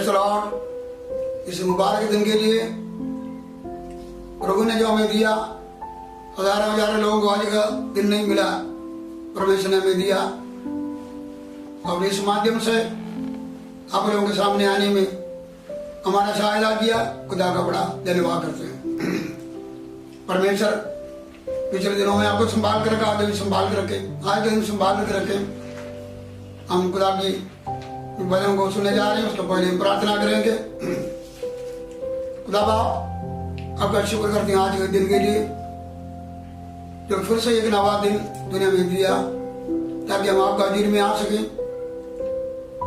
Praise the Lord. इस मुबारक दिन के लिए प्रभु ने जो हमें दिया, हजारों हजारों लोगों को आज का दिन नहीं मिला, परमेश्वर ने हमें दिया। और इस माध्यम से आप लोगों के सामने आने में हमारा सहायता किया, खुदा का बड़ा धन्यवाद करते हैं। परमेश्वर पिछले दिनों में आपको संभाल कर रखा, आज भी संभाल कर रखे, आज के दिन संभाल कर रखे। हम खुदा की वचन को सुनने जा रहे हैं, उसको पहले हम प्रार्थना करेंगे। खुदा बाप आपका शुक्र करते हैं आज के दिन के लिए, जो फिर से एक नवा दिन दुनिया में दिया, ताकि हम आपका हज़ूर में आ सकें।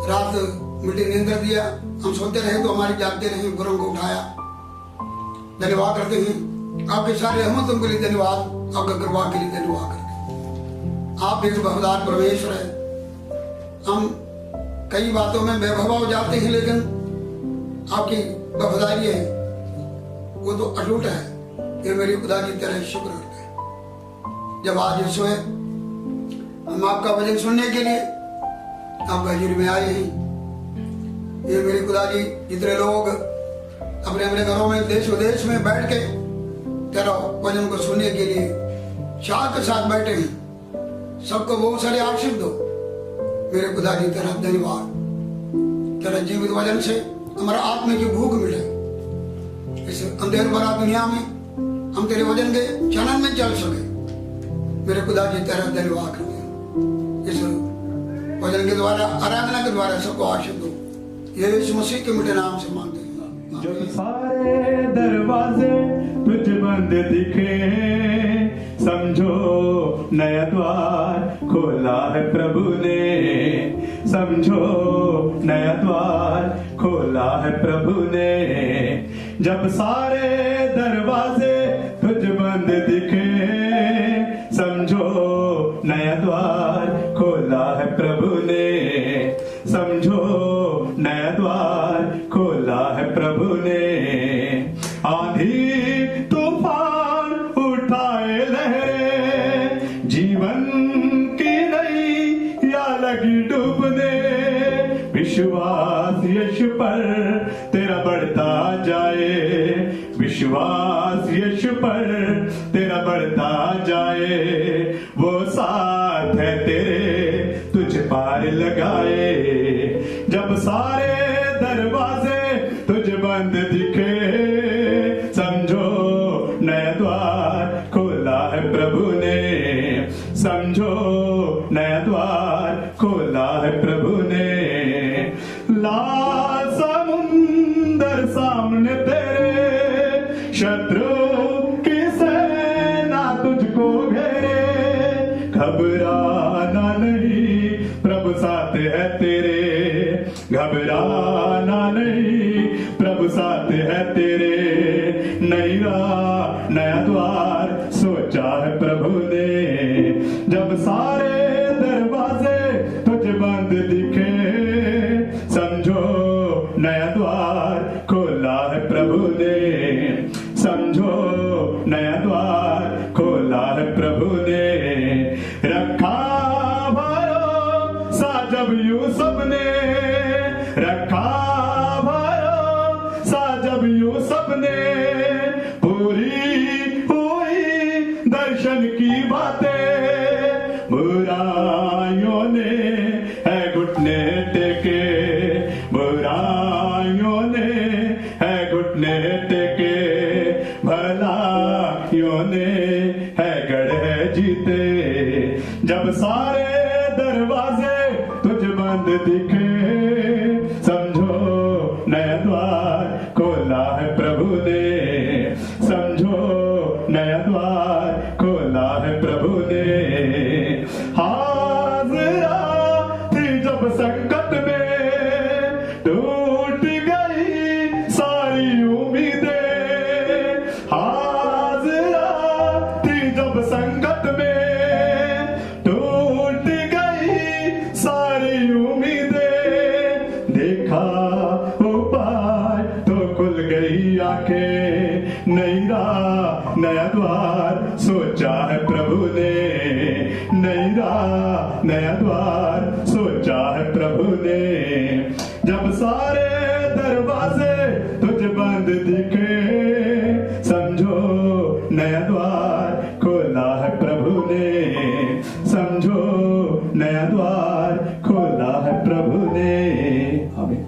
रात मिट्टी नींद दिया, हम सोते रहे तो हमारी जागते रहे, गुरों को उठाया। धन्यवाद करते हैं आपके सारे रहमतों के लिए, धन्यवाद आपका कृपा के लिए धन्यवाद करते। आप एक वफादार परमेश्वर है। हम कई बातों में बेवफा हो जाते हैं, लेकिन आपकी वफादारी है वो तो अटूट है। ये मेरी खुदा की तरह शुक्र करते हैं। जब आज सुबह हम आपका वचन सुनने के लिए आपका हज़ूर में आए हैं, ये मेरे खुदा जी जितने लोग अपने अपने घरों में देश विदेश में बैठ के तेरा वचन को सुनने के लिए चाह के साथ बैठे हैं, सबको बहुत सारे आशीष दो। मेरे खुदा जी तेरा धन्यवाद, तेरा जीवित वचन से हमारा आत्मा की भूख मिले। इस अंधेर भरा दुनिया में हम तेरे वचन के चलन में चल सके। मेरे खुदा जी तेरा धन्यवाद करते हैं। इस वचन के द्वारा, आराधना के द्वारा सबको आशीष दो। यीशु मसीह के मीठे नाम से मांगते हैं। जब सारे दरवाजे तुझ बंद दिखे, समझो नया द्वार खोला है प्रभु ने। समझो नया द्वार खोला है प्रभु ने। जब सारे दरवाजे तुझ बंद दिखे, समझो नया द्वार खोला है प्रभु ने। समझो नया द्वार खोला है प्रभु ने। आंधी तूफान उठाए लहरें, जीवन की नैया लगी डूबने। विश्वास यीशु पर तेरा बढ़ता जाए, विश्वास यीशु पर तेरा बढ़ता जाए। वो साथ है तेरे तुझ पार लगाए। जब सारे दरवाजे तुझ बंद दिखे, समझो नया द्वार खोला है प्रभु ने। समझो नया द्वार खोला है प्रभु ने। लाल समुंदर सामने तेरे, शत्रु की सेना तुझको घेरे। घबराना नहीं, प्रभु साथ है तेरे। घबराना नहीं, प्रभु साथ है तेरे। नया द्वार सोचा है प्रभु ने। जब सारे दरवाजे तुझ बंद दिखे, समझो नया द्वार खोला है प्रभु ने। समझो नया द्वार खोला है प्रभु ने। रखा भरोसा जब यूसुफ ने, रखा भरोसा जब यूसुफ ने। पूरी हुई दर्शन की बातें, बुराइयों ने है घुटने टेके। बुराइयों ने है घुटने टेके, भलाइयों ने है गढ़े जीते। जब सारे दरवाजे तुझ बंद दिखे, समझो नया द्वार खोला है प्रभु ने। समझो नया द्वार खोला है प्रभु ने। हाज़िरा थी जब संकट में, टूट गई सारी उम्मीदें। हाज़िरा थी जब संकट में, टूट गई सारी उम्मीदें। देखा उपाय तो खुल गई आंखें। नया द्वार सोचा है प्रभु ने। नया द्वार सोचा है प्रभु ने। जब सारे दरवाजे तुझ बंद दिखे, समझो नया द्वार खोला है प्रभु ने, समझो नया द्वार खोला है प्रभु ने। आमीन।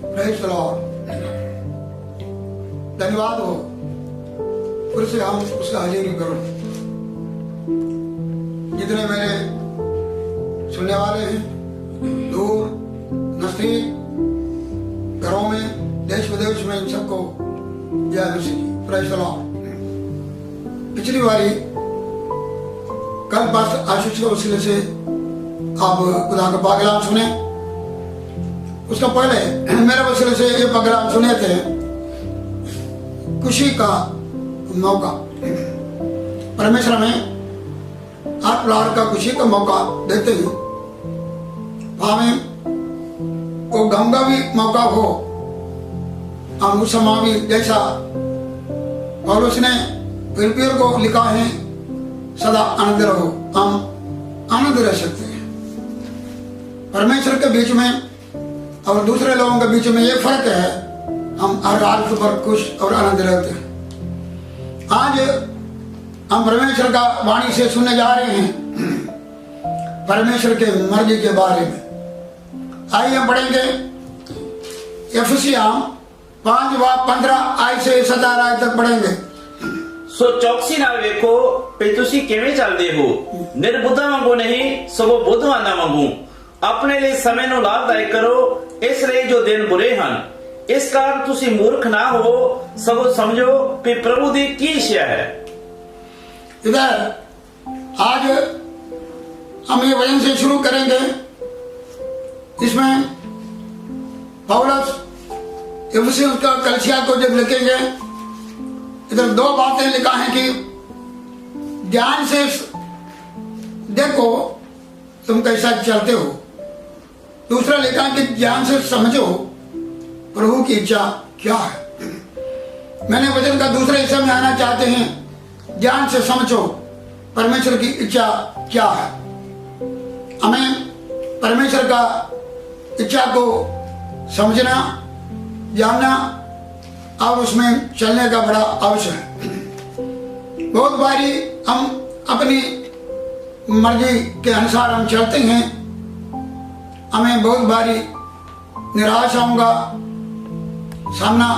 Praise the Lord. धन्यवाद हो, फिर से हम उसका हाजिरी करो। जितने मेरे सुनने वाले हैं, दूर नजदीक, घरों में, देश विदेश में, इन सबको जय मसीह। Praise the Lord. पिछली बारी कल पास आशीष के वसीले से आप खुदा का पागलाम सुने, उसका पहले मेरे वसीले से ये प्रोग्राम सुने थे, खुशी का मौका। परमेश्वर में हर प्रकार का खुशी का मौका देते ही हमें वो गम का भी मौका हो, हम उस समय भी जैसा पौलुस ने फिलिपियों को लिखा है, सदा आनंद रहो, हम आनंद रह सकते हैं। परमेश्वर के बीच में और दूसरे लोगों के बीच में ये फर्क है, हम हर हाल पर खुश और आनंद रहते हैं। आज हम परमेश्वर का वाणी से सुनने जा रहे हैं परमेश्वर के मर्जी के बारे में। आइए हम पढ़ेंगे एफिसियां 5:15 आय से 17 आय तक पढ़ेंगे। सो चौकसी नाल वेखो भी तुसी किवें चलदे हो, निर्बुद्धा वांगू नहीं सगों बुद्धवाना वांगू। अपने लिए समय नु लाभदायक करो, इसलिए जो दिन बुरे हैं। इस कारण तुसी मूर्ख ना हो, सगों समझो कि प्रभु दी की इच्छा है। इधर आज हम ये वचन से शुरू करेंगे। इसमें पौलुस एफिसियों का कलीसिया को जब लिखेंगे, इधर दो बातें लिखा है कि ध्यान से देखो तुम कैसा चलते हो। दूसरा लिखा है कि ध्यान से समझो प्रभु की इच्छा क्या है। मैंने वचन का दूसरे हिस्से में आना चाहते हैं, ध्यान से समझो परमेश्वर की इच्छा क्या है। हमें परमेश्वर का इच्छा को समझना, जानना और उसमें चलने का बड़ा आवश्यक है। बहुत बारी हम अपनी मर्जी के अनुसार हम चलते हैं, हमें बहुत बारी निराशाओं का सामना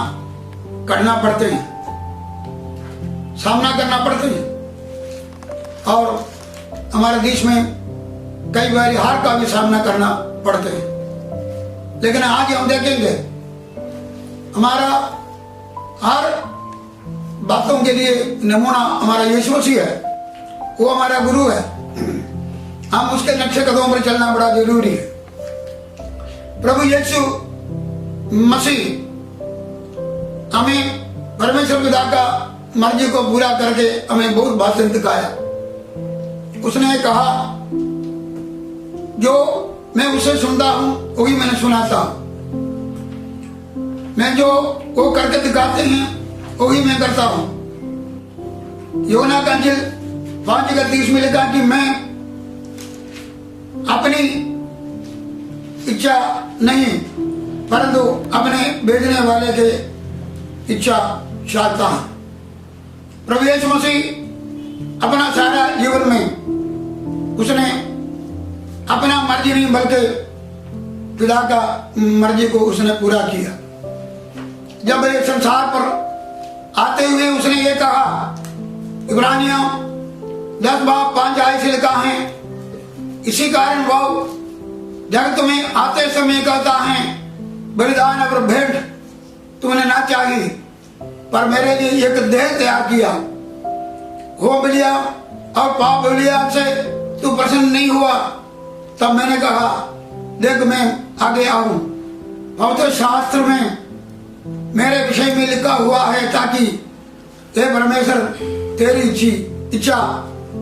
करना पड़ते हैं, और हमारे देश में कई बार हार का भी सामना करना पड़ते हैं। लेकिन आज हम देखेंगे हमारा हर बातों के लिए नमूना हमारा यीशु मसीह है, वो हमारा गुरु है। हम उसके नक्शे कदमों पर चलना बड़ा जरूरी है। प्रभु यीशु मसीह हमें परमेश्वर पिता का मर्जी को पूरा करके हमें बहुत भाषण दिखाया। उसने कहा जो मैं उसे सुनता हूं वही मैंने सुनाता हूं, मैं जो वो करके दिखाते हैं वही मैं करता हूं। योना का अंजिल 5:30 में लिखा कि मैं अपनी इच्छा नहीं परंतु अपने भेजने वाले के इच्छा चाहता हूं। प्रभु यीशु मसीह अपना सारा जीवन में उसने अपना मर्जी नहीं बल्कि पिता का मर्जी को उसने पूरा किया। जब ये संसार पर आते हुए उसने ये कहा, इब्रानियों 10:5 आय से लिखा है, इसी कारण वो जगत में आते समय कहता है बलिदान और भेंट तुमने ना चाहिए, पर मेरे लिए एक देह तैयार किया। हो बलिया और पाप बलिया से तू प्रसन्न नहीं हुआ, तब मैंने कहा देख मैं आगे आऊं। पवित्र शास्त्र में मेरे विषय में लिखा हुआ है ताकि हे परमेश्वर तेरी इच्छा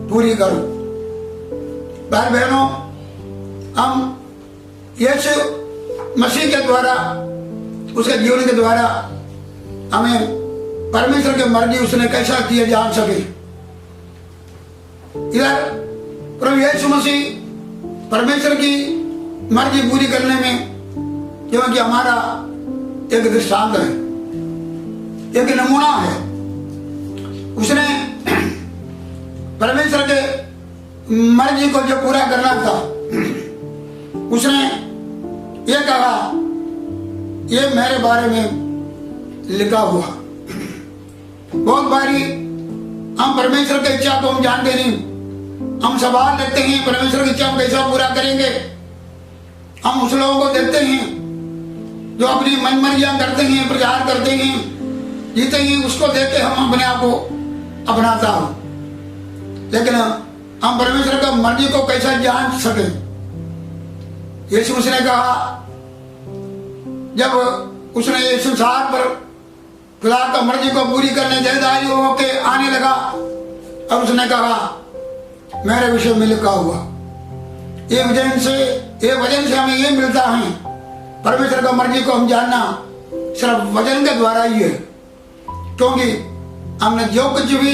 पूरी करूं। भाई बहनों, हम यीशु मसीह के द्वारा, उसके जीवन के द्वारा हमें परमेश्वर की मर्जी उसने कैसा किया जान सके। इधर प्रभु यीशु मसीह परमेश्वर की मर्जी पूरी करने में, क्योंकि हमारा एक दृष्टांत है, एक नमूना है। उसने परमेश्वर के मर्जी को जो पूरा करना था, उसने ये कहा, ये मेरे बारे में लिखा हुआ। बहुत बारी हम परमेश्वर की इच्छा को हम जानते नहीं, हम सवाल रखते हैं परमेश्वर की इच्छा हम कैसा पूरा करेंगे। हम उस लोगों को देखते हैं जो अपनी मन मर्जियां करते हैं, प्रचार करते हैं, जीते हैं, उसको देख के हम अपने आप को अपनाता हूं। लेकिन हम परमेश्वर का मर्जी को कैसा जान सके। यीशु उसने कहा, जब उसने ये संसार पर खुदा का मर्जी को पूरी करने जैदारी होके आने लगा, और उसने कहा मेरे विषय में लिखा हुआ। ये वजन से हमें ये मिलता है, परमेश्वर का मर्जी को हम जानना सिर्फ वचन के द्वारा ही है। क्योंकि हमने जो कुछ भी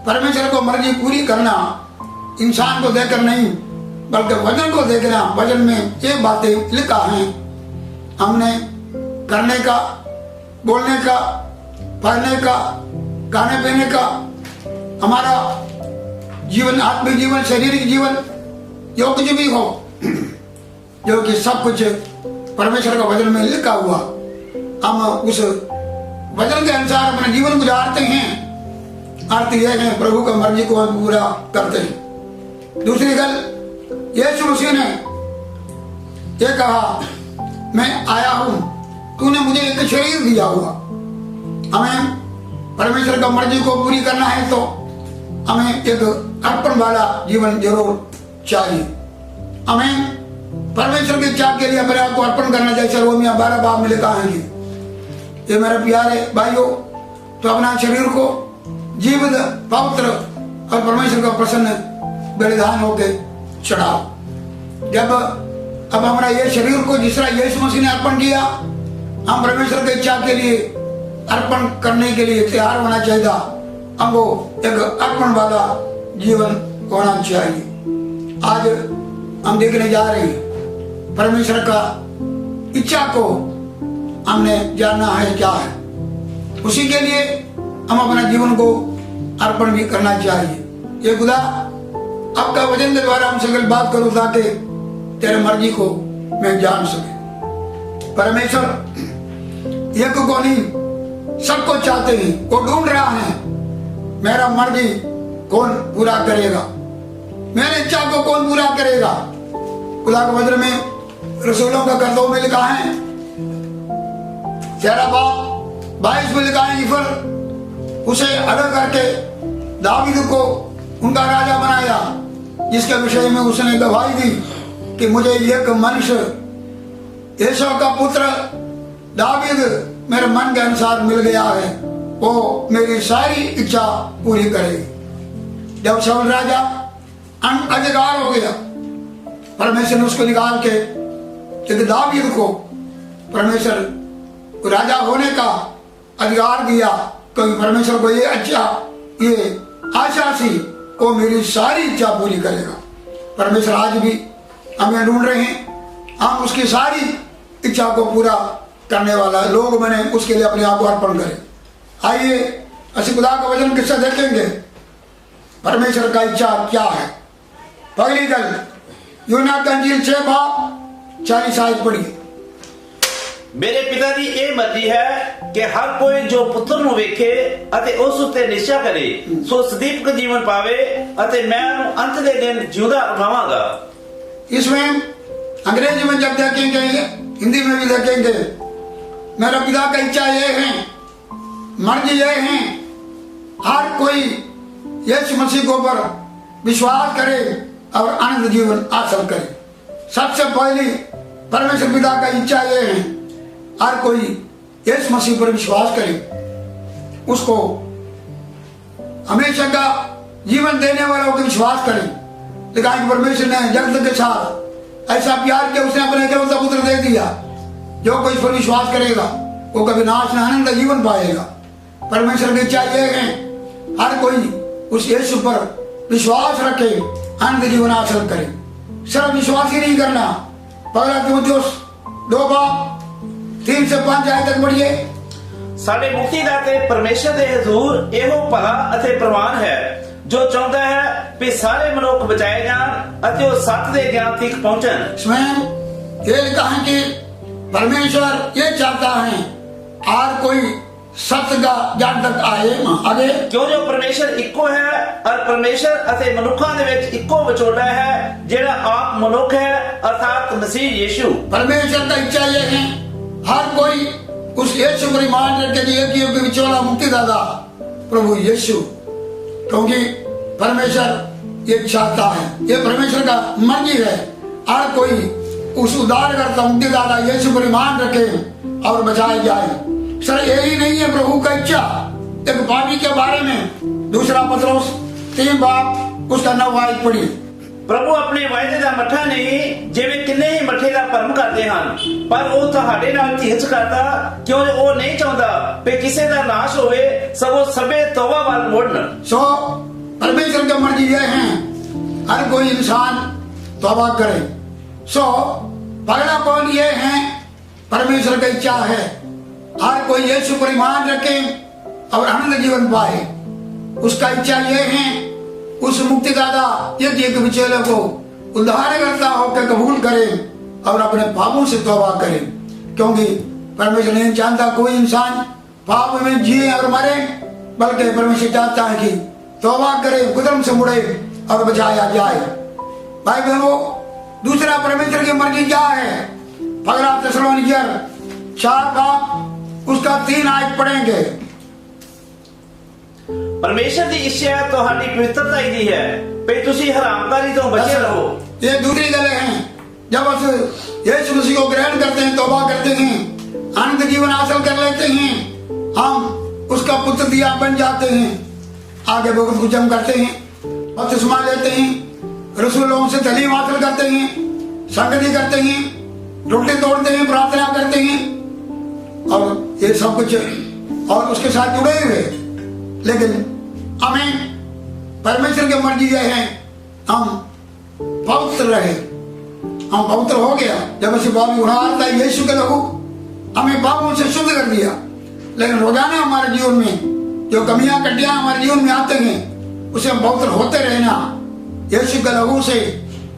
परमेश्वर को मर्जी पूरी करना इंसान को देखकर नहीं, बल्कि वचन को देखना। वचन में ये बातें लिखा है, हमने करने का, बोलने का, पढ़ने का, खाने पीने का, हमारा जीवन, आत्मिक जीवन, शारीरिक जीवन, जो कुछ भी हो, जो कि सब कुछ परमेश्वर का वचन में लिखा हुआ, हम उस वचन के अनुसार अपना जीवन गुजारते हैं। अर्थ यह है प्रभु का मर्जी को हम पूरा करते हैं। दूसरी गल, यीशु मसीह ने यह कहा, मैं आया हूं, तूने मुझे एक शरीर दिया हुआ। हमें परमेश्वर का मर्जी को पूरी करना है तो हमें एक अर्पण वाला जीवन जरूर चाहिए। हमें परमेश्वर की इच्छा के लिए अपने आप को अर्पण करना चाहिए। रोमियो 12 बाब में लिखा है कि ये मेरे प्यारे भाइयों, तो अपना शरीर को जीवित, पवित्र और परमेश्वर का प्रसन्न बलिदान होके चढ़ाओ। जब अब हमारा ये शरीर को जिस तरह यीशु मसीह ने अर्पण किया, हम परमेश्वर की इच्छा के लिए अर्पण करने के लिए तैयार होना चाहिए। हमको एक अर्पण वाला जीवन होना चाहिए। आज हम देखने जा रहे हैं परमेश्वर का इच्छा को हमने जानना है क्या है, उसी के लिए हम अपना जीवन को अर्पण भी करना चाहिए। ये खुदा आपका वचन के द्वारा हमसे गल बात करो ताकि तेरे मर्जी को मैं जान सके। परमेश्वर एक को नहीं, सबको चाहते हैं, वो ढूंढ रहा है मेरा मर्जी कौन पूरा करेगा, मेरे इच्छा को कौन पूरा करेगा। खुदा के वचन में रसूलों का कर्तव्य में लिखा है, 22 में लिखा है, फिर उसे अलग करके दावीद को उनका राजा बनाया, जिसके विषय में उसने गवाही दी कि मुझे एक मनुष्य यीशु का पुत्र दावीद मेरे मन के अनुसार मिल गया है, वो मेरी सारी इच्छा पूरी करेगी। जब शाऊल राजा अधिकार हो गया, परमेश्वर ने उसको निकाल के दावीद को परमेश्वर राजा होने का अधिकार दिया, क्योंकि परमेश्वर को ये आशा थी वो मेरी सारी इच्छा पूरी करेगा। परमेश्वर आज भी हमें ढूंढ रहे हैं, हम उसकी सारी इच्छा को पूरा करने वाला लोग बने, उसके लिए अपने आप को अर्पण करें। आइए असि खुदा का वचन किससे देखेंगे, परमेश्वर का इच्छा क्या है। पहली गल, यूहन्ना का इंजील 6:40 आयत पढ़िए। मेरे पिता दी ये मर्जी है कि हर कोई जो पुत्र नु वेखे अते उस उत्ते निश्चय करे सो सदीप का जीवन पावे अते मैं अंत दे दिन जिंदा उठावांगा। इसमें अंग्रेजी में जब देखेंगे, हिंदी में भी देखेंगे, मेरा पिता का इच्छा ये है, मर्जी ये है, हर कोई यीशु मसीह के ऊपर विश्वास करे और अनंत जीवन हासिल करे। सबसे पहली परमेश्वर पिता का इच्छा ये है, हर कोई यीशु मसीह पर विश्वास करे, उसको हमेशा का जीवन देने वाला को विश्वास करे। लेकिन परमेश्वर ने जगत के साथ ऐसा प्यार किया, उसने अपने एकलौता पुत्र दे दिया, जो कोई इस पर विश्वास करेगा वो कभी नाश न आनंद जीवन पाएगा। परमेश्वर की इच्छा ये है, हर कोई उस यीशु पर विश्वास रखे, अनंत जीवन हासिल करे। सिर्फ विश्वास ही नहीं करना। पहला तीमुथियुस 2:3 से 5 आयत तक पढ़िए। ਸਾਡੇ ਮੁਕਤੀਦਾਤੇ ਪਰਮੇਸ਼ਰ ਦੇ ਹਜ਼ੂਰ ਇਹੋ ਭਲਾ ਅਤੇ ਪ੍ਰਵਾਨ ਹੈ ਜੋ ਚਾਹੁੰਦਾ ਹੈ ਕਿ ਸਾਰੇ ਮਨੁੱਖ ਬਚਾਏ ਜਾਣ ਅਤੇ ਉਹ ਸੱਚ ਦੇ ਗਿਆਨ ਤੱਕ ਪਹੁੰਚਣ। इसमें ये लिखा है कि परमेश्वर ये चाहता है और कोई सत्य का ज्ञान तक आए। आगे ਕਿਉਂ ਜੋ ਪਰਮੇਸ਼ਰ ਇੱਕੋ ਹੈ ਔਰ ਪਰਮੇਸ਼ਰ ਅਤੇ ਮਨੁੱਖਾਂ ਦੇ ਵਿੱਚ ਇੱਕੋ ਵਿਚੋਲਾ ਹੈ ਜਿਹੜਾ ਆਪ ਮਨੁੱਖ ਹੈ ਅਰਥਾਤ ਮਸੀਹ ਯੀਸ਼ੂ। परमेश्वर का इच्छा ये है हर कोई उस यीशु पर ईमान रख के एक ही विचोला मुक्तिदाता प्रभु यीशु, क्योंकि परमेश्वर ये चाहता है, ये परमेश्वर का मर्जी है हर कोई उस उद्धारकर्ता मुक्तिदाता यीशु पर ईमान रखे और बचाए जाए। सर यही नहीं है प्रभु का इच्छा एक पापी के बारे में। दूसरा पत्रोस 3 उसका 9 आयत पढ़ी। ਪ੍ਰਭੂ ਆਪਣੇ ਵਾਅਦੇ ਦਾ ਮੱਠਾ ਨਹੀਂ ਜਿਵੇਂ ਕਿੰਨੇ ਹੀ ਮੱਠੇ ਦਾ ਭਰਮ ਕਰਦੇ ਹਨ, ਪਰ ਉਹ ਤੁਹਾਡੇ ਨਾਲ ਝਿਜਕ ਕਰਦਾ ਕਿਉਂ ਉਹ ਨਹੀਂ ਚਾਹੁੰਦਾ ਕਿ ਕਿਸੇ ਦਾ ਨਾਸ਼ ਹੋਵੇ ਸਗੋਂ ਸਭੇ ਤੌਬਾ ਵੱਲ ਮੁੜਨ। सो परमेश्वर का मर्जी यह है हर कोई इंसान तौबा करे। सो पहला पॉइंट यह है परमेश्वर का इच्छा है हर कोई यीशु पर ईमान रखे और आनंद जीवन पाए। उसका इच्छा यह है उस मुक्तिदाता एक विचेले को उद्धारकर्ता होकर कबूल करे और अपने पापों से तौबा करे, क्योंकि परमेश्वर नहीं चाहता कोई इंसान पाप में जिए और मरे, बल्कि परमेश्वर चाहता है कि तौबा करे, कुदरत से मुड़े और बचाया जाए। भाई बहनों, दूसरा परमेश्वर की मर्जी क्या है? पहला थिस्सलुनीकियर 4 उसका 3 आयत पढ़ेंगे। ਪਰਮੇਸ਼ਰ ਦੀ ਇੱਛਾ ਤੁਹਾਡੀ ਪਵਿੱਤਰਤਾ ਹੀ ਦੀ ਹੈ ਕਿ ਤੁਸੀਂ ਹਰਾਮਕਾਰੀ ਤੋਂ ਬਚੇ ਰਹੋ। ये दूसरी गले हैं जब हम यीशु मसीह को ग्रहण करते हैं, तौबा करते हैं, अनंत जीवन हासिल कर लेते हैं, हम उसका पुत्र दिया बन जाते हैं। आगे बहुत कुछ हम करते हैं, बपतिस्मा लेते हैं, रसूलों से तालीम हासिल करते हैं, संगति करते हैं, रोटी तोड़ते हैं, प्रार्थना करते हैं और ये सब कुछ और उसके साथ जुड़े हुए। लेकिन हमें परमेश्वर की मर्जी यह है हम पवित्र रहे। हम पवित्र हो गया जब ऐसे पापी उठाता है यीशु के लहू हमें पापों से शुद्ध कर दिया। लेकिन रोजाना हमारे जीवन में जो कमियां कटियां हमारे जीवन में आते हैं उसे हम पवित्र होते रहना, यीशु के लहू से,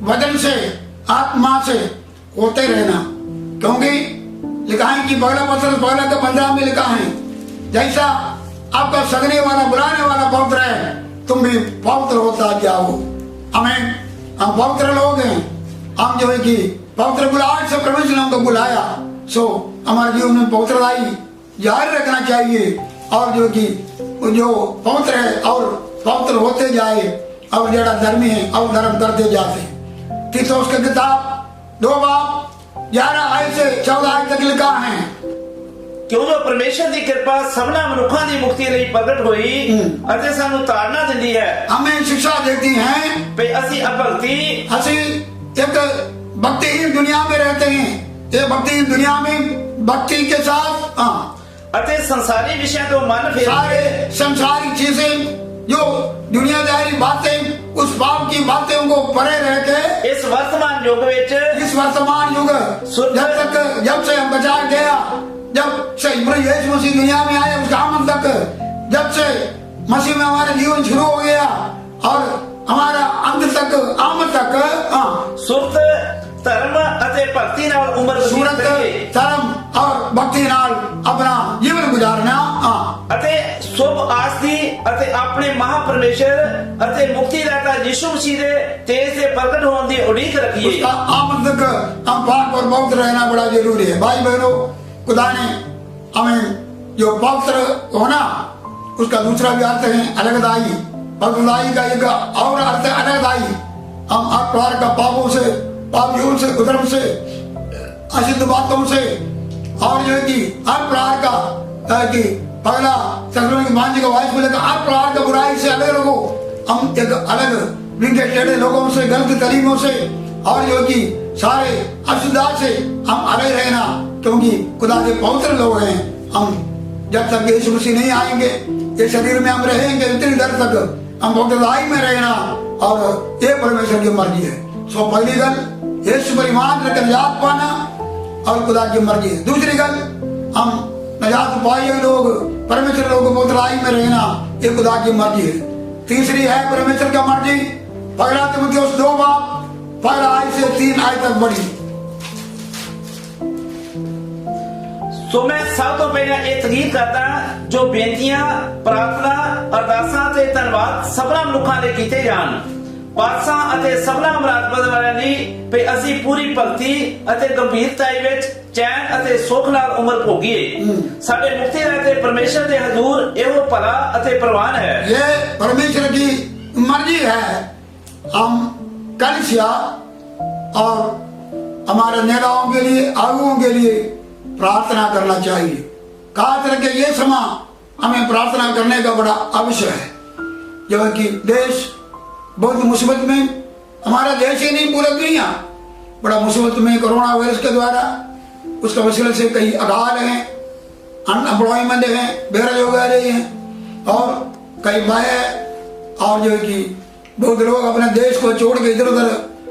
वचन से, आत्मा से होते रहना। क्योंकि लिखा है कि पहला पत्र 15 में लिखा है जैसा आपका सगने वाला बुलाने वाला पवित्र है तुम भी पवित्र होता जाओ। हम पवित्र लोग हैं, हम जो है कि पवित्र बुलाहट से परमेश्वर ने हमको बुलाया। सो हमारे जीवन में पवित्रताई जारी रखना चाहिए और जो कि जो पवित्र है और पवित्र होते जाए और जड़ा धर्मी है और धर्म करते जाते। तीतुस की किताब 2:11 आयत से 14 आयत तक लिखा है ਕਿਉਂ ਜੋ ਪਰਮੇਸ਼ਰ ਦੀ ਕਿਰਪਾ ਸਭਨਾ ਮਨੁੱਖਾਂ ਦੀ ਮੁਕਤੀ ਲਈ ਪ੍ਰਗਟ ਹੋਈ ਅਤੇ ਸਾਨੂੰ ਤਾੜਨਾ ਦਿੰਦੀ ਹੈ। हमें शिक्षा देती है ਕਿ ਅਸੀਂ ਅਭਗਤੀ ਅਸੀਂ एक भक्तिहीन दुनिया में रहते हैं। ये भक्तिहीन दुनिया में भक्ति के साथ ਅਤੇ ਸੰਸਾਰੀ ਵਿਸ਼ਿਆਂ ਤੋਂ ਮਨ ਫੇਰ सारे संसारिक चीजें जो दुनियादारी बातें उस पाप की बातें को परे रह के ਇਸ ਵਰਤਮਾਨ ਯੁੱਗ ਵਿੱਚ इस वर्तमान युग जब से हम बचा गया, जब से यीशु मसीह दुनिया में आए उसका आमद तक, जब से मसीह में हमारा जीवन शुरू हो गया और हमारा अंत तक आमद तक ਸੁਰਤ ਧਰਮ ਅਤੇ ਭਗਤੀ ਨਾਲ ਉਮਰ सूरत धर्म और भक्ति नाल अपना जीवन गुजारना ਅਤੇ ਸ਼ੁਭ ਆਸ ਦੀ ਅਤੇ ਆਪਣੇ ਮਹਾਪਰਮੇਸ਼ਰ ਅਤੇ ਮੁਕਤੀਦਾਤਾ ਯਿਸੂ ਮਸੀਹ ਦੇ ਤੇਜ ਦੇ ਪ੍ਰਗਟ ਹੋਣ ਦੀ ਉਡੀਕ ਰੱਖੀਏ। उसका आमद तक हम पाक और पवित्र रहना बड़ा जरूरी है। भाई बहनों, खुदा ने हमें जो पवित्र होना उसका दूसरा भी अर्थ है अलगदाई। पवित्रताई का एक और अर्थ है अलगदाई। हम हर प्रकार का पापों से, पापियों से, कुधर्म से, अशुद्ध बातों से और जो है कि हर प्रकार का कि पहला थिस्सलुनीकियों 5 का 22 में लिखा हर प्रकार का बुराई से अलग रहो। हम एक अलग विंगे टेढ़े लोगों से, गलत तरीकों से और जो कि सारे अशुद्धता से हम अलग रहना, क्योंकि खुदा के पवित्र लोग हैं। हम जब तक यीशु मसीह नहीं आएंगे ये शरीर में हम रहेंगे उतनी देर तक हम पवित्रताई में रहना और ये परमेश्वर की मर्जी है। सो पहली गल यीशु पर ईमान रखकर निजात पाना और खुदा की मर्जी है। दूसरी गल हम निजात पाए लोग परमेश्वर लोग बोतलाई में रहना, ये खुदा की मर्जी है। तीसरी है परमेश्वर का मर्जी, पहला तीमुथियुस 2 बाब पहला आयत से 3 आयत तक बढ़ी। सो मैं सब तो पहले ये तकीद करता जो बेनतियां प्रार्थना अरदासां ते धन्यवाद सबना मनुखां दे कीते जान, पातशां अते सबना मुरादबद वालियां दी पे ਅਸੀਂ पूरी भगती अते गंभीरताई विच चैन अते सुख नाल उम्र भोगीए। साडे मुक्तिदाता परमेश्वर दे हजूर एहो भला अते प्रवान है। ये परमेश्वर की मर्जी है। हम कलीसिया और हमारे नेताओं के लिए, आगुओं के लिए प्रार्थना करना चाहिए। खास करके ये समय हमें प्रार्थना करने का बड़ा आवश्यक है, जबकि देश बहुत मुसीबत में, हमारा देश ही नहीं पूरा दुनिया बड़ा मुसीबत में कोरोना वायरस के द्वारा, उसका वसीले से कई अकाल हैं, अनएम्प्लॉयमेंट हैं, बेरोजगारी हैं और कई बाहे और जो कि बहुत लोग अपने देश को छोड़ के इधर उधर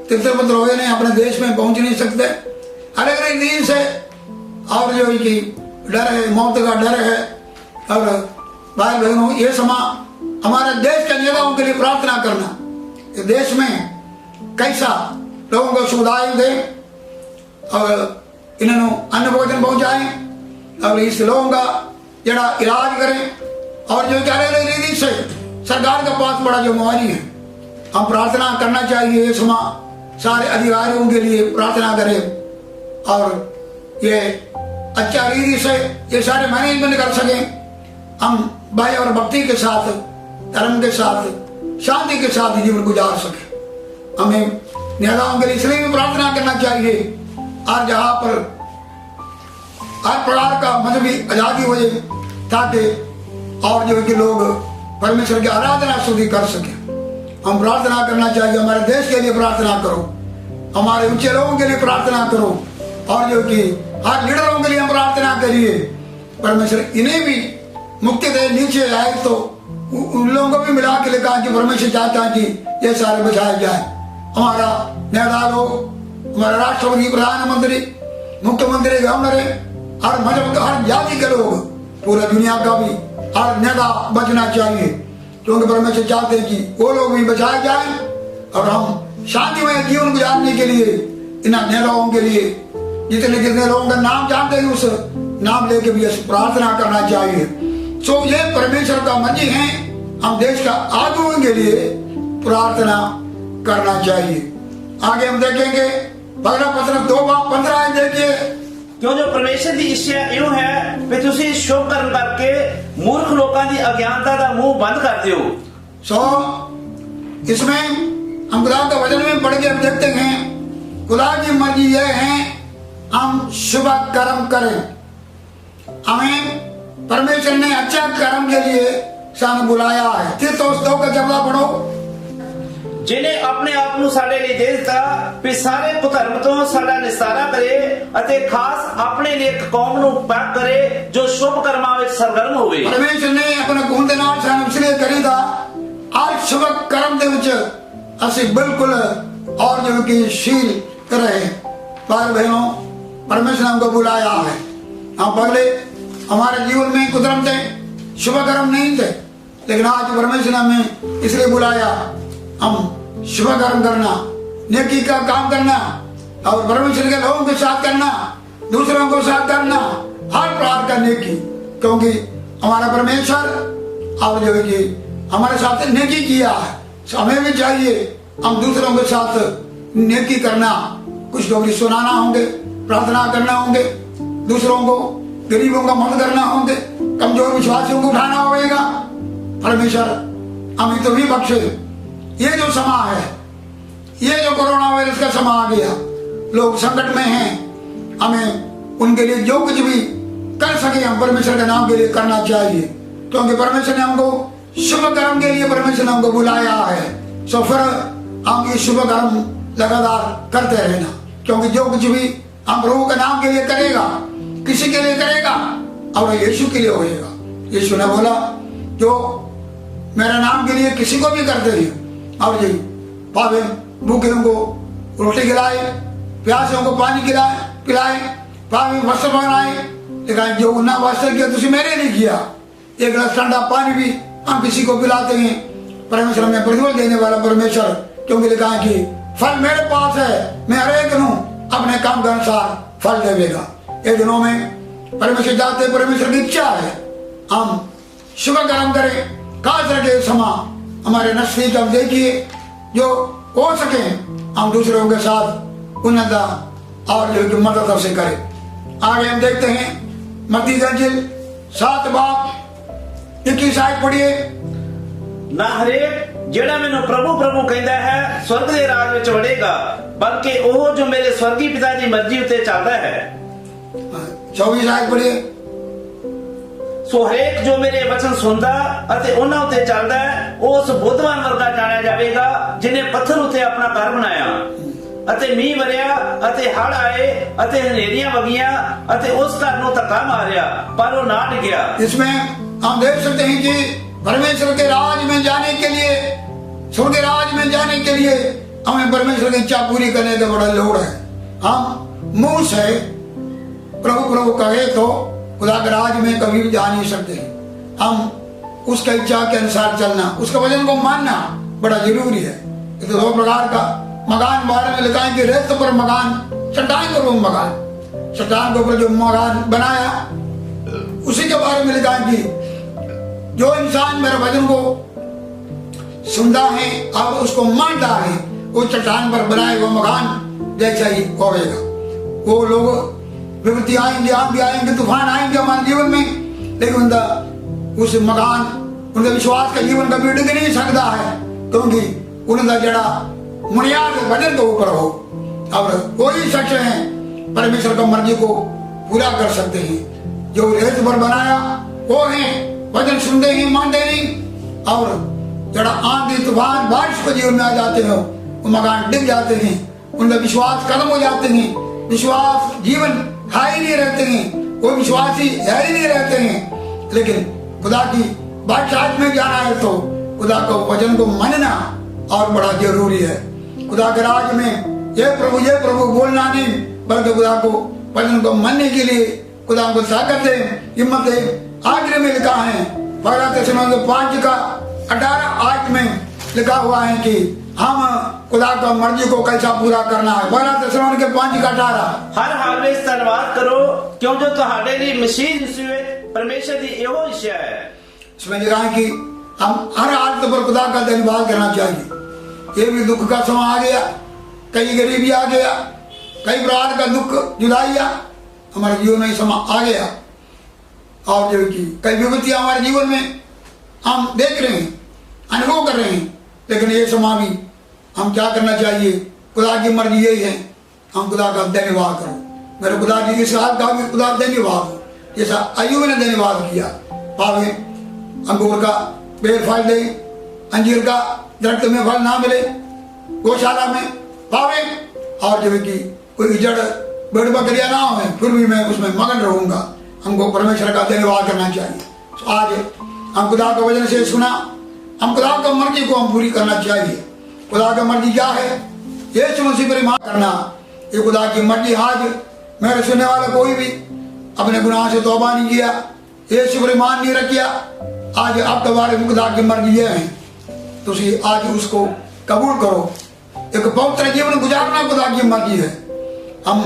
तितर-बितर हो गए, अपने देश में पहुंच नहीं सकते अलग अलग दिन से, और जो कि डर है, मौत का डर है। और भाई बहनों, ये समय हमारे देश के नेताओं के लिए प्रार्थना करना, देश में कैसा लोगों को सुविधाएं दें और इन्होंने अन्न भोजन पहुंचाएं और इस लोगों का जरा इलाज करें, और जो अलग अलग रीति से सरकार के पास बड़ा जिम्मेवारी है। हम प्रार्थना करना चाहिए, ये समय सारे अधिकारियों के लिए प्रार्थना करें और ये अच्छा रीति से ये सारे मैनेजमेंट कर सकें। हम भय और भक्ति के साथ, धर्म के साथ, शांति के साथ जीवन गुजार सके। हमें नेताओं के लिए इसलिए भी प्रार्थना करना चाहिए और जहां पर हर प्रकार का मजहबी आजादी हो जाए, ताकि और जो कि लोग परमेश्वर की आराधना स्तुति कर सके। हम प्रार्थना करना चाहिए, हमारे देश के लिए प्रार्थना करो, हमारे ऊंचे लोगों के लिए प्रार्थना करो, और जो कि हर लीडरों के लिए हम प्रार्थना करिए परमेश्वर इन्हें भी मुक्ति दे। नीचे आए तो उन लोगों को भी मिला के लिखा कि परमेश्वर चाहता है कि ये सारे बचाए जाए। हमारा नेता लोग, हमारा राष्ट्रपति, प्रधानमंत्री, मुख्यमंत्री, गवर्नर, हर मजहब, हर जाति के लोग, पूरा दुनिया का भी हर नेता बचना चाहिए, क्योंकि परमेश्वर चाहते हैं कि वो लोग भी बचाए जाए और हम शांतिमय जीवन गुजारने के लिए इन नेताओं के लिए जितने जितने लोगों का नाम जानते हैं उस नाम लेके भी प्रार्थना करना चाहिए। सो ये परमेश्वर का मर्जी है, हम देश का आगुओं के लिए प्रार्थना करना चाहिए। आगे हम देखेंगे पहला पत्र 2 बाब 15 देखिए। क्यों जो परमेश्वर की इच्छा यूं है कि तुसी शुभ कर्म करके मूर्ख लोगों की अज्ञानता का मुंह बंद कर दियो। सो इसमें हम खुदा के वचन में पढ़ के हम देखते हैं खुदा की मर्जी यह है हम शुभ कर्म करें। हमें परमेश्वर ने अच्छा कर्म के लिए सान बुलाया है। तीतुस 2 का जबला पढ़ो। जिन्हें अपने आप ਨੂੰ ਸਾਡੇ ਲਈ ਦੇ ਦਿੱਤਾ ਵੀ ਸਾਰੇ ਕੁਧਰਮ ਤੋਂ ਸਾਡਾ ਨਿਸਤਾਰਾ ਕਰੇ ਅਤੇ ਖਾਸ ਆਪਣੇ ਲਈ ਇੱਕ ਕੌਮ ਨੂੰ ਪਾਕ ਕਰੇ ਜੋ ਸ਼ੁਭ ਕਰਮਾਂ ਵਿੱਚ ਸਰਗਰਮ ਹੋਵੇ। परमेश्वर ने अपने गुण ਦੇ ਨਾਲ ਸਾਨੂੰ इसलिए खरीदा और शुभ कर्म ਦੇ ਵਿੱਚ ਅਸੀਂ बिल्कुल और जो कि शील रहे। भाई बहनों, परमेश्वर ने हमको बुलाया है। हम पहले हमारे जीवन में कुधर्म थे, शुभ कर्म नहीं थे, लेकिन आज परमेश्वर ने हमें इसलिए बुलाया हम शुभ कर्म करना, नेकी का काम करना और परमेश्वर के लोगों के साथ करना, दूसरों को साथ करना, हर प्रकार का नेकी, क्योंकि हमारा परमेश्वर और जो कि हमारे साथ नेकी किया है, हमें भी चाहिए हम दूसरों के साथ नेकी करना। कुछ लोग सुनाना होंगे, प्रार्थना करना होंगे, दूसरों को गरीबों का मदद करना होंगे, कमजोर विश्वासियों को उठाना होगा। परमेश्वर हमें तो भी बख्शे। ये जो समय है, ये जो कोरोना वायरस का समय आ गया, लोग संकट में हैं, हमें उनके लिए जो कुछ भी कर सके हम परमेश्वर के नाम के लिए करना चाहिए, क्योंकि परमेश्वर ने हमको शुभ कर्म के लिए परमेश्वर ने हमको बुलाया है। सो फिर हम ये शुभ कर्म लगातार करते रहना, क्योंकि जो कुछ भी हम प्रभु के नाम के लिए करेगा, किसी के लिए करेगा और यीशु के लिए होएगा। यीशु ने बोला जो मेरे नाम के लिए किसी को भी करते हैं और जी पावे भूखे को रोटी खिलाए, प्यासों को पानी पिलाए, पानी वस्त्र बनाए। लेकिन जो उन्ना वस्त्र किया तुझे मेरे नहीं किया। एक गिलास ठंडा पानी भी हम किसी को पिलाते हैं। परमेश्वर हमें प्रतिफल देने वाला परमेश्वर, क्योंकि लिखा है कि फल मेरे पास है, मैं हर एक दिन अपने काम के अनुसार फल देगा। ये दिनों में परमेश्वर जाते, परमेश्वर की इच्छा है हम शुक्र कर्म करें, खास रखे समा हमारे नजदीक। हम देखिए जो हो सके हम दूसरों के साथ उन्नत और जो मदद हमसे करें। आगे हम देखते हैं मत्ती का इंजील 7 बाब 21 आयत पढ़िए। ना हरेक जेड़ा मैनू प्रभु प्रभु कहता है स्वर्ग के राज विच वड़ेगा, बल्कि वो जो मेरे स्वर्गीय पिता की मर्जी उत्ते चलता है। 24 आयत पढ़िए। सो हरेक जो मेरे वचन सुनदा अते उन्हां उत्ते चलदा है, उस बुद्धवान वर्गा जाणिया जावेगा जिन्हें पत्थर उत्ते अपना घर बनाया अते मींह वरिया अते हड़ आए अते हनेरियां वगियां अते उस घर नूं धक्का मारिया, पर वो ना टिकिया। इसमें हम देख सकते हैं कि परमेश्वर के राज में जाने के लिए, स्वर्ग के राज में जाने के लिए हमें परमेश्वर की इच्छा पूरी करने का बड़ा लोड़ है। हम मुंह से प्रभु प्रभु कहे तो खुदा के राज में कभी भी जा नहीं सकते। हम उसका इच्छा के अनुसार चलना, उसके वचन को मानना बड़ा जरूरी है। ये तो 2 प्रकार का मकान बारे में लिखा है कि रेत पर मकान, चट्टान के ऊपर मकान, चट्टान के ऊपर जो मकान बनाया उसी के बारे में लिखा है कि जो इंसान मेरे वचन को सुनता है और उसको मानता है, वो चट्टान पर बनाए हुए मकान जैसा ही होगा। वो लोग विपत्ति आएंगे, आंधी आएंगे, तूफान आएंगे हमारे जीवन में, लेकिन उनका उस मकान, उनका विश्वास का जीवन कभी डिग नहीं सकता है, क्योंकि उनका जड़ा बुनियाद वचन के ऊपर हो। और कोई शख्स है परमेश्वर का मर्जी को पूरा कर सकते हैं। जो रेत पर बनाया वो है वचन सुनते ही मानते नहीं, और जड़ा आंधी तूफान बारिश को जीवन में आ जाते हो, वो मकान डिग जाते हैं, उनका विश्वास खत्म हो जाते हैं, विश्वास जीवन है ही नहीं रहते हैं, वो विश्वासी है ही नहीं रहते हैं। लेकिन खुदा की बादशाहत में जाना है तो खुदा को वचन को मानना और बड़ा जरूरी है। खुदा के राज में ये प्रभु बोलना नहीं, बल्कि खुदा को वचन को मानने के लिए खुदा को ताकत दे, हिम्मत दे। आखिर में लिखा है 1 थिस्सलुनीके 5:18 आयत में लिखा हुआ है कि हम खुदा का मर्जी को कैसा पूरा करना है। 1 थिस्सलुनीके 5:18 हर हाल में धन्यवाद करो, क्यों जो तुम्हारे लिए मसीह यीशु में परमेश्वर की एहो इच्छा है। इसमें लिखा है कि हम हर हालत पर खुदा का धन्यवाद करना चाहिए। ये भी दुख का समय आ गया, कई गरीबी आ गया, कई प्रकार का दुख जुदाइया हमारे जीवन में समय आ गया, और जो कि कई विपत्तियां हमारे जीवन में हम देख रहे हैं, अनुभव कर रहे हैं। लेकिन ये समय भी हम क्या करना चाहिए? खुदा की मर्जी यही है, हम खुदा का धन्यवाद करो। मेरे खुदा जी इस हाल का भी खुदा धन्यवाद हो, जैसा अय्यूब ने धन्यवाद किया। पावे अंगूर का पेड़ फल दे, अंजीर का दरख्त में फल ना मिले, गौशाला में पावे, और जब कि कोई जड़ भेड़ बकरियां ना हो, फिर भी मैं उसमें मगन रहूंगा। हमको परमेश्वर का धन्यवाद करना चाहिए। तो आज हम खुदा का वचन से सुना, हम खुदा का मर्जी को हम पूरी करना चाहिए। खुदा का मर्जी क्या है? यीशु मसीह पर ईमान करना, ये खुदा की मर्जी। आज मेरे सुनने वाला कोई भी अपने गुनाह से तौबा नहीं किया, यीशु पर ईमान नहीं रखिया, आज आपके बारे में खुदा की मर्जी ये है, तो आज उसको कबूल करो। एक पवित्र जीवन गुजारना खुदा की मर्जी है। हम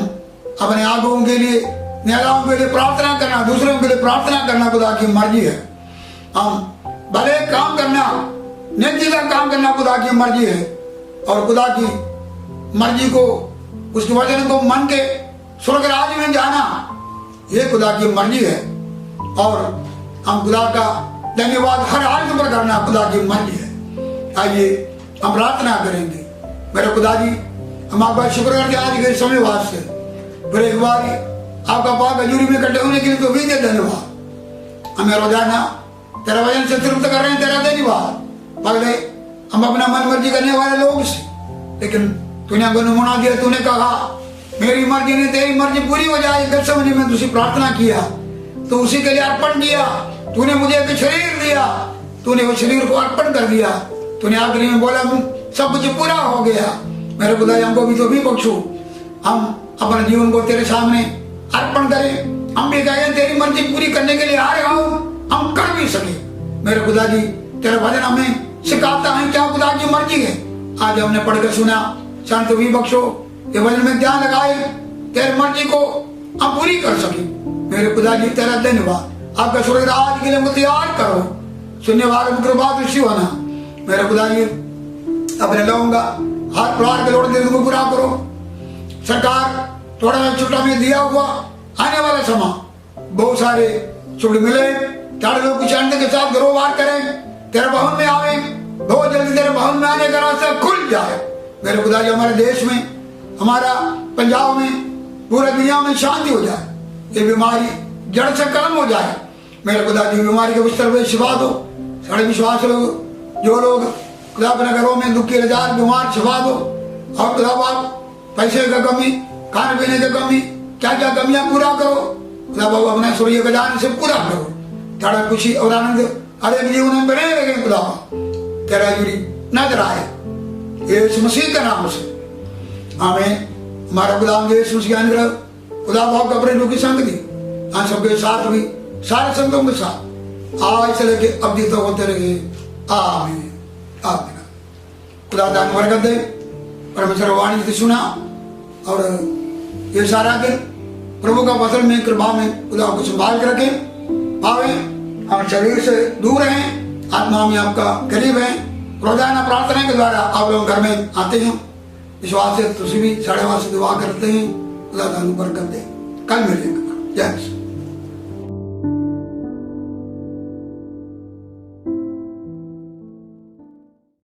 अपने आगुओं के लिए, नेताओं के लिए प्रार्थना करना, दूसरों के लिए प्रार्थना करना खुदा की मर्जी है। हम भले काम करना, नेकी का काम करना खुदा की मर्जी है, और खुदा की मर्जी को, उसके वचन को मन के स्वर्ग राज्य में जाना, ये खुदा की मर्जी है। और हम खुदा का धन्यवाद हर हालत पर करना खुदा की मर्जी है। आइए हम प्रार्थना करेंगे। मेरे खुदा जी, हम आपका शुक्र करते आज के समय वास्ते, फिर एक बार आपका पाक हजूरी में इकट्ठे होने के लिए तो भी दे धन्यवाद। हमें रोजाना तेरा वचन से तृप्त कर रहे हैं, तेरा धन्यवाद। पगले हम अपना मन मर्जी करने वाले लोग से, लेकिन तूने हमको नमूना दिया, तूने कहा मेरी मर्जी नहीं तेरी मर्जी पूरी हो जाए। गत्सेमनी में तुझसे प्रार्थना किया, तो उसी के लिए अर्पण किया। तूने मुझे एक शरीर दिया, तूने वो शरीर को अर्पण कर दिया। तूने आखिरी में बोला सब कुछ पूरा हो गया। मेरे खुदा हमको भी तो भी बख्शो, हम अपने जीवन को तेरे सामने अर्पण करें। हम भी कहें तेरी मर्जी पूरी करने के लिए आ रहे हो, हम कर भी सके। मेरे खुदा जी तेरा वचन हमें सिखाता है क्या खुदा की मर्जी है। आज हमने पढ़कर सुना, शांत भी बख्शो, ये वचन में ध्यान लगाए, तेरी मर्जी को हम पूरी कर सके। मेरे खुदा जी तेरा धन्यवाद, आपका स्वर्ग आज के लिए हमको तैयार करो, सुनने वाले को कृपा दृष्टि होना। मेरे खुदा जी अपने लोगों का हर प्रकार के लोड़ को पूरा करो। सरकार थोड़ा छुट्टा में दिया हुआ आने वाला समय बहुत सारे छुट्टी मिले, सारे लोग कुछ के साथ कारोबार करें, तेरे भवन में आवे, बहुत जल्दी तेरे भवन में आने का रास्ता खुल जाए। मेरे खुदा जी हमारे देश में, हमारा पंजाब में, पूरी दुनिया में शांति हो जाए, ये बीमारी जड़ से खत्म हो जाए। मेरे खुदा जी बीमारी के बिस्तर पे शिफा दो, सारे विश्वास लोग जो लोग खुदा अपने घरों में दुखी हजार बीमार शिफा दो। और खुदा बाप पैसे का कमी, खाने पीने की कमी, क्या क्या कमियां पूरा करो खुदा बाबू, अपने सूर्य खजाने से पूरा करो। थोड़ा खुशी और आनंद हर एक जीवन में बने रहे खुदा, तेरा जुड़ी नजर आए यीशु मसीह के नाम से, आमीन। हमारा खुदा यीशु मसीह का अनुग्रह, खुदा बाप का प्रेम की संग दी हम सबके साथ भी, सारे संतों के साथ आज से लेके अब तक होते रहे, आमीन आमीन। खुदा दान बरकत दे, परमेश्वर वाणी से सुना और ये सारा दिन प्रभु का वचन में कृपा में खुदा को संभाल के रखे, पावे हम शरीर से दूर रहें, आत्मा में आपका करीब है। रोजाना प्रार्थना के द्वारा आप लोग घर में आते हैं, विश्वास से तुझे भी साढ़े वास दुआ करते हैं, खुदा दान बरकत दे। कल मिलेंगे।